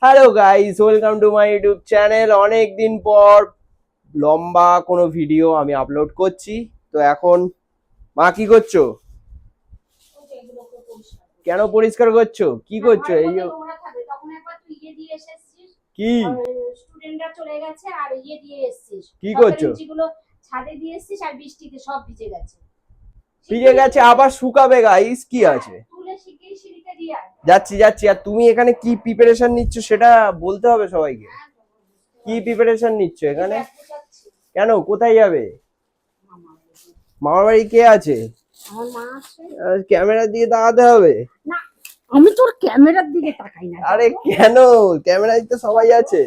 Hello guys, welcome to my YouTube channel. অনেক দিন পর লম্বা কোনো ভিডিও আমি আপলোড করছি। তো এখন মা কি করছো? কেন পরিষ্কার করছো? কি করছো? এই কি স্টুডেন্টরা চলে গেছে আর দিয়ে এসেছিস কি করছো? গুলো ছাদে দিয়ে এসেছিস আর বৃষ্টিতে সব ভিজে গেছে। ভিজে গেছে, আবার শুকাবে গাইস, কি আছে? তুলে শিগগিরই সিঁড়িতে দিয়ে আয়। যাচ্ছি যাচ্ছি। আর তুমি এখানে কি প্রিপারেশন নিচ্ছ সেটা বলতে হবে সবাইকে। কি প্রিপারেশন নিচ্ছ এখানে? কেন, কোথায় যাবে? মামার বাড়ি কে আছে? আমার মা আছে। ক্যামেরার দিকে তাকাতে হবে না, আমি তোর ক্যামেরার দিকে তাকাই না। আরে কেন, ক্যামেরায় তো সবাই আছে।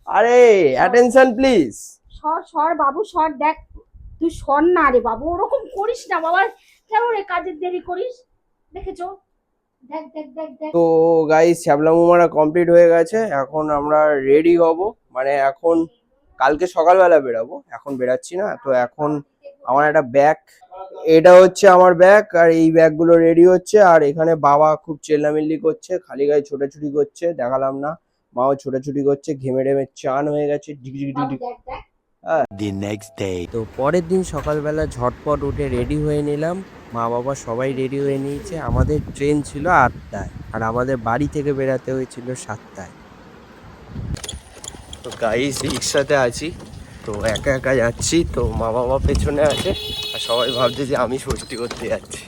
আরে অ্যাটেনশন প্লিজ। সর সর বাবু, সর। দেখ তুই সর না রে বাবু, ওরকম করিস না বাবা। কেন রে কাজের দেরি করিস? দেখেছো? দেখ দেখ দেখ দেখ। তো গাইস, শ্যাবলা মোমারা কমপ্লিট হয়ে গেছে। এখন আমরা রেডি হব, মানে এখন কালকে সকালবেলা বেরাবো, এখন বেরাচ্ছি না। তো এখন আমার একটা ব্যাগ, এটা হচ্ছে আমার ব্যাগ, আর এই ব্যাগগুলো রেডি হচ্ছে। আর এখানে বাবা খুব চেল্লামিল্লি করছে, খালি গায়ে ছোটাছুটি করছে, দেখালাম না। মাও ছোটাছুটি করছে, ঘেমে টেমে চান হয়ে গেছে। তো পরের দিন সকালবেলা ঝটপট উঠে রেডি হয়ে নিলাম। মা বাবা সবাই রেডি হয়ে নিয়েছে। আমাদের ট্রেন ছিল 8টায়, আর আমাদের বাড়ি থেকে বেরাতে হয়েছিল 7টায়। তো গাইস, রিক্সাতে আছি, তো একা একা যাচ্ছি। তো মা বাবা পেছনে আছে, আর সবাই ভাবছে যে আমি ষষ্ঠী করতে যাচ্ছি।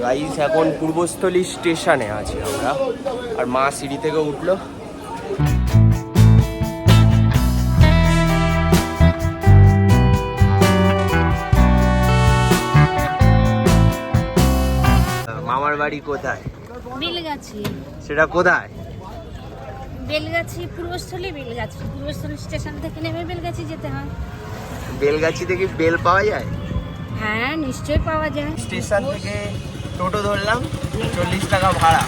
গাইস, এখন পূর্বস্থলী স্টেশনে আছি আমরা, আর মা সিঁড়ি থেকে উঠলো। মামার বাড়ি কোথায়? বেলগাছি। সেটা কোথায়? বেলগাছি পূর্বস্থলী। পূর্বস্থলী স্টেশন থেকে নেমে বেলগাছি যেতে হয়। বেলগাছি থেকে বেল পাওয়া যায়? হ্যাঁ, নিশ্চয়ই পাওয়া যায়। স্টেশন থেকে টোটো ধরলাম, 40 টাকা ভাড়া,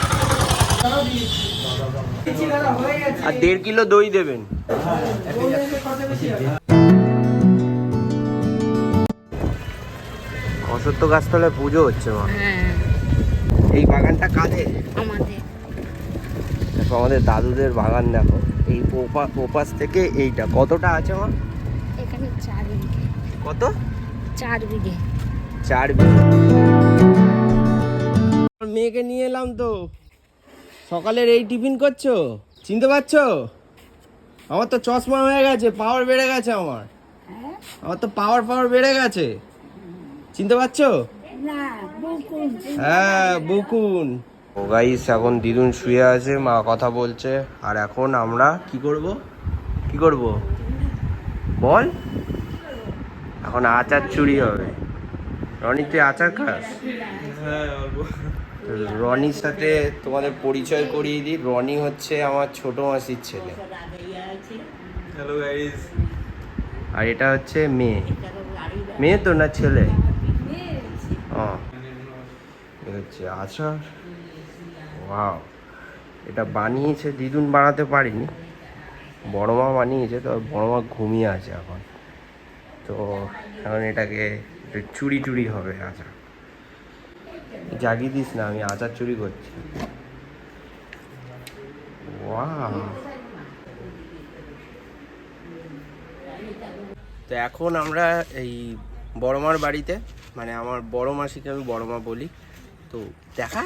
আর 1.5 কিলো দই দেবেন। অসত্য গাছতলায় পুজো হচ্ছে মা। হ্যাঁ, এই বাগানটা কাদের? আমাদের। দেখো আমাদের দাদুদের বাগান, দেখো এই ওপাশ থেকে এইটা কতটা আছে মা? এখানে 4 বিঘে। কত? 4 বিঘে। 4 বিঘে। মেয়েকে নিয়ে এলাম, তো সকালের এই টিফিন করছো, চিনতে পারছো? আমার তো চশমা হয়ে গেছে, পাওয়ার বেড়ে গেছে আমার। আমার তো পাওয়ার বেড়ে গেছে, চিনতে পারছো? না, বকুল। হ্যাঁ, বকুন। ও গাইস, এখন দিদুন শুয়ে আছে, মা কথা বলছে। আর এখন আমরা কি করব বল? এখন আচার চুরি হবে। রনি, তুই আচার খাস? রনির সাথে তোমাদের পরিচয় করিয়ে দিই। রনি হচ্ছে আমার ছোট মাসির ছেলে। Hello guys. আর এটা হচ্ছে মেয়ে তো না ছেলে? হচ্ছে আচার। ওয়াও, এটা বানিয়েছে দিদুন, বানাতে পারিনি, বড় মা বানিয়েছে। তো বড় মা ঘুমিয়ে আছে এখন। তো এখন এটাকে চুরি হবে আচার। জাগিয়ে দিস না, আমি আচার চুরি করছি। ওয়াও। তো এখন আমরা এই বড়মার বাড়িতে, মানে আমার বড় মাসিকে আমি বড় মা বলি। তো দেখা,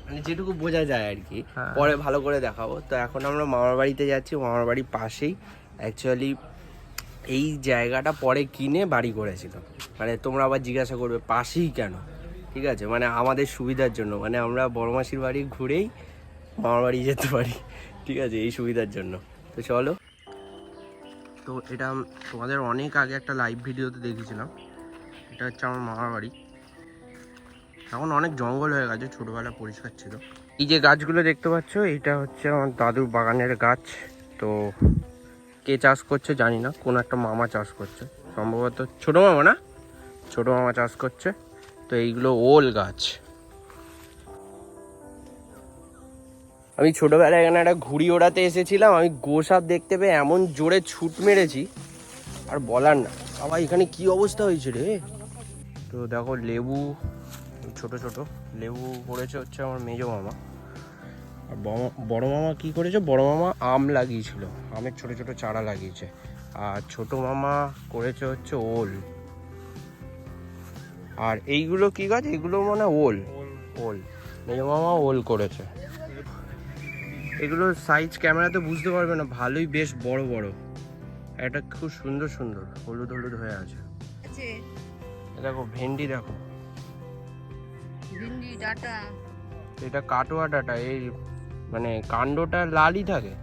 মানে যেটুকু বোঝা যায় আর কি, পরে ভালো করে দেখাবো। তো এখন আমরা মামার বাড়িতে যাচ্ছি, মামার বাড়ির পাশেই। অ্যাকচুয়ালি এই জায়গাটা পরে কিনে বাড়ি করেছিল। মানে তোমরা আবার জিজ্ঞাসা করবে পাশেই কেন? ঠিক আছে, মানে আমাদের সুবিধার জন্য, মানে আমরা বড় মাসির বাড়ি ঘুরেই মামার বাড়ি যেতে পারি। ঠিক আছে, এই সুবিধার জন্য। তো চলো। তো এটা তোমাদের অনেক আগে একটা লাইভ ভিডিওতে দেখেছিলাম। এটা হচ্ছে আমার মামার বাড়ি। এখন অনেক জঙ্গল হয়ে গেছে, ছোটবেলায় পরিষ্কার ছিল। এই যে গাছগুলো দেখতে পাচ্ছ, এটা হচ্ছে আমার দাদুর বাগানের গাছ। তো কে চাষ করছে জানি না, কোন একটা মামা চাষ করছে, সম্ভবত ছোট মামা, না ছোট মামা চাষ করছে। তো এইগুলো ওল গাছ। আমি ছোটবেলায় এখানে একটা ঘুড়ি ওড়াতে এসেছিলাম, আমি গোসাপ দেখতে পেয়ে এমন জোরে ছুট মেরেছি, আর বলার না। বাবা এখানে কি অবস্থা হয়েছে রে। তো দেখো লেবু, ছোট ছোট লেবু করেছে হচ্ছে আমার মেজো মামা। আর বড় মামা কি করেছে, বড় মামা আম লাগিয়েছিল, আমের ছোট ছোট চারা লাগিয়েছে। আর ছোট মামা করেছে হচ্ছে ওল। আর এইগুলো কি গাছ, এগুলো মানে ওল। ওল মেজো মামা ওল করেছে। এগুলো সাইজ ক্যামেরাতে বুঝতে পারবে না, ভালোই বেশ বড় বড়। এটা খুব সুন্দর সুন্দর হলুদ হলুদ হয়ে আছে। দেখো ভেন্ডি, দেখো ভিন্ডি ডাটা, এটা কাটোয়া ডাটা। এই মানে কাণ্ডটা লালই থাকে।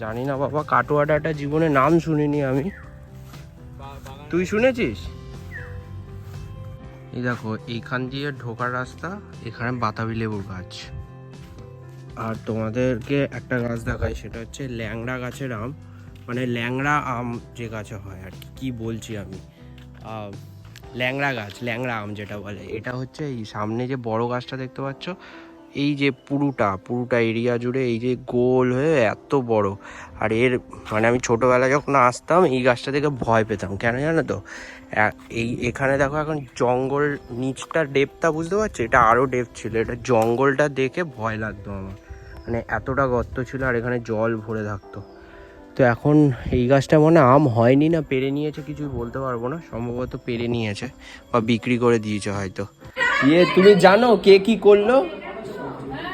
জানি না বাবা, কাটোয়া ডাটা জীবনে নাম শুনিনি আমি, তুই শুনেছিস? এই দেখো এইখান দিয়ে ঢোকার রাস্তা, এখানে বাতাবি লেবুর গাছ। আর তোমাদেরকে একটা গাছ দেখাই, সেটা হচ্ছে ল্যাংড়া গাছের আম, মানে ল্যাংড়া আম যে গাছে হয় আর কি বলছি আমি, ল্যাংড়া গাছ, ল্যাংড়া আম যেটা বলে। এটা হচ্ছে এই সামনে যে বড় গাছটা দেখতে পাচ্ছ, এই যে পুরুটা এরিয়া জুড়ে এই যে গোল হয়ে এত বড়। আর এর মানে আমি ছোটোবেলায় যখন আসতাম এই গাছটা দেখে ভয় পেতাম, কেন জানো তো? এখানে দেখো এখন জঙ্গল, নিচটা ডেপটা বুঝতে পারছো, এটা আরও ডেপ ছিল। এটা জঙ্গলটা দেখে ভয় লাগতো আমার, মানে এতটা গর্ত ছিল আর এখানে জল ভরে থাকতো। তো এখন এই গাছটা মানে আম হয়নি না পেরে নিয়েছে, কিছুই বলতে পারবো না, সম্ভবত পেরে নিয়েছে বা বিক্রি করে দিয়েছে হয়তো। তুমি জানো কে কি করলো?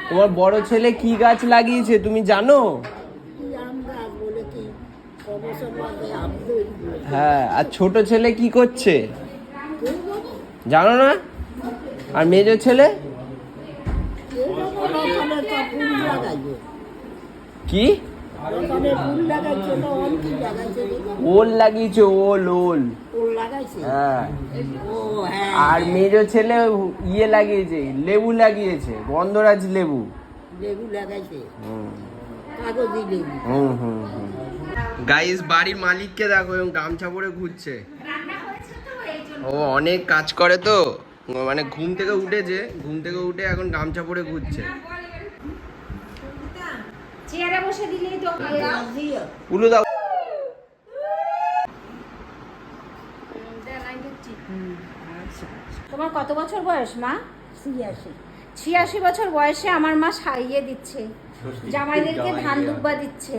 তোমার বড় ছেলে কি গাছ লাগিয়েছে তুমি জানো? হ্যাঁ, আর ছোট ছেলে কি করছে জানো না? আর মেজো ছেলে কি ওল লাগিয়েছে? ওল হ্যাঁ। আর মেজো ছেলে ইয়ে লাগিয়েছে, লেবু লাগিয়েছে, গন্ধরাজ লেবু লাগাইছে। গাইস বাড়ির মালিককে দেখো এবং গামছা পরে ঘুরছে। ও অনেক কাজ করে তো, মানে ঘুম থেকে উঠে এখন গামছা পরে ঘুরছে। চেয়ারে বসে দিলেই তো উলু দাও। তোমার কত বছর বয়স মা? 86 বছর বয়সে আমার মা সাইয়ে দিচ্ছে, জামাইদেরকে ধান দুব্বা দিচ্ছে।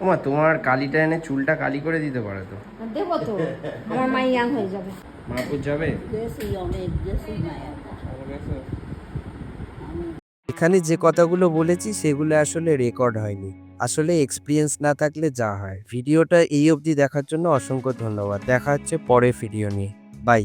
ওমা তোমার কালিটা এনে চুলটা কালি করে দিতে পারো তো। দেবো তো, আমার মা ইয়াং হয়ে যাবে। মাপুর যাবে। এখানে যে কথাগুলো বলেছি সেগুলো আসলে রেকর্ড হয়নি, আসলে এক্সপিরিয়েন্স না থাকলে যা হয়। ভিডিওটা এই অবধি দেখার জন্য অসংখ্য ধন্যবাদ। দেখা হচ্ছে পরের ভিডিও নিয়ে। বাই।